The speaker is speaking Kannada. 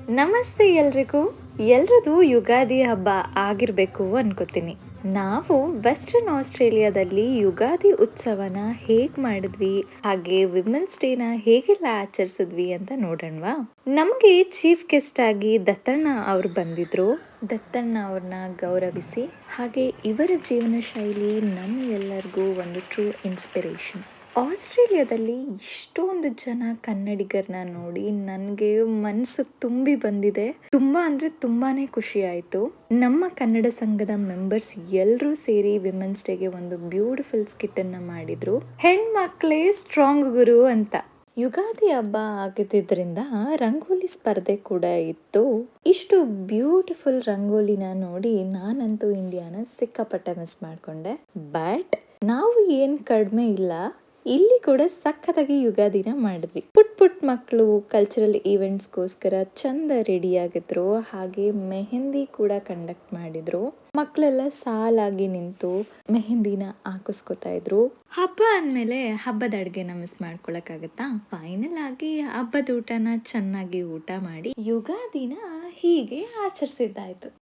ನಮಸ್ತೆ ಎಲ್ರಿಗೂ. ಎಲ್ರದು ಯುಗಾದಿ ಹಬ್ಬ ಆಗಿರಬೇಕು ಅನ್ಕೋತೀನಿ. ನಾವು ವೆಸ್ಟರ್ನ್ ಆಸ್ಟ್ರೇಲಿಯಾದಲ್ಲಿ ಯುಗಾದಿ ಉತ್ಸವನ ಹೇಗ್ ಮಾಡಿದ್ವಿ, ಹಾಗೆ ವಿಮೆನ್ಸ್ ಡೇನ ಹೇಗೆಲ್ಲ ಆಚರಿಸಿದ್ವಿ ಅಂತ ನೋಡೋಣವಾ. ನಮಗೆ ಚೀಫ್ ಗೆಸ್ಟ್ ಆಗಿ ದತ್ತಣ್ಣ ಅವ್ರು ಬಂದಿದ್ರು. ದತ್ತಣ್ಣ ಅವ್ರನ್ನ ಗೌರವಿಸಿ, ಹಾಗೆ ಇವರ ಜೀವನ ಶೈಲಿ ನಮ್ಮೆಲ್ಲರಿಗೂ ಒಂದು ಟ್ರೂ ಇನ್ಸ್ಪಿರೇಷನ್. ಆಸ್ಟ್ರೇಲಿಯಾದಲ್ಲಿ ಇಷ್ಟೊಂದು ಜನ ಕನ್ನಡಿಗರನ್ನ ನೋಡಿ ನನಗೆ ಮನಸ್ಸು ತುಂಬಿ ಬಂದಿದೆ. ತುಂಬಾ ಅಂದ್ರೆ ತುಂಬಾನೇ ಖುಷಿ ಆಯ್ತು. ನಮ್ಮ ಕನ್ನಡ ಸಂಘದ ಮೆಂಬರ್ಸ್ ಎಲ್ಲರೂ ಸೇರಿ ವಿಮೆನ್ಸ್ ಡೇಗೆ ಒಂದು ಬ್ಯೂಟಿಫುಲ್ ಸ್ಕಿಟ್ ಅನ್ನ ಮಾಡಿದ್ರು. ಹೆಣ್ಮಕ್ಳೇ ಸ್ಟ್ರಾಂಗ್ ಗುರು ಅಂತ. ಯುಗಾದಿ ಹಬ್ಬ ಆಗಿದ್ದರಿಂದ ರಂಗೋಲಿ ಸ್ಪರ್ಧೆ ಕೂಡ ಇತ್ತು. ಇಷ್ಟು ಬ್ಯೂಟಿಫುಲ್ ರಂಗೋಲಿನ ನೋಡಿ ನಾನಂತೂ ಇಂಡಿಯಾನ ಸಿಕ್ಕಾಪಟ್ಟೆ ಮಿಸ್ ಮಾಡ್ಕೊಂಡೆ. ಬಟ್ ನಾವು ಏನ್ ಕಡಿಮೆ ಇಲ್ಲ, ಇಲ್ಲಿ ಕೂಡ ಸಖತ್ತಾಗಿ ಯುಗಾದಿನ ಮಾಡಿದ್ವಿ. ಪುಟ್ ಮಕ್ಕಳು ಕಲ್ಚರಲ್ ಈವೆಂಟ್ಸ್ಗೋಸ್ಕರ ಚಂದ ರೆಡಿ ಆಗಿದ್ರು. ಹಾಗೆ ಮೆಹಂದಿ ಕೂಡ ಕಂಡಕ್ಟ್ ಮಾಡಿದ್ರು. ಮಕ್ಕಳೆಲ್ಲ ಸಾಲಾಗಿ ನಿಂತು ಮೆಹಂದಿನ ಹಾಕಿಸ್ಕೊತಾ ಇದ್ರು. ಹಬ್ಬ ಅಂದ್ಮೇಲೆ ಹಬ್ಬದ ಅಡ್ಗೆನ ಮಿಸ್ ಮಾಡ್ಕೊಳಕ್ಕಾಗತ್ತಾ? ಫೈನಲ್ ಆಗಿ ಹಬ್ಬದ ಊಟನ ಚೆನ್ನಾಗಿ ಊಟ ಮಾಡಿ ಯುಗಾದಿನ ಹೀಗೆ ಆಚರಿಸಿದ್ದಾಯ್ತು.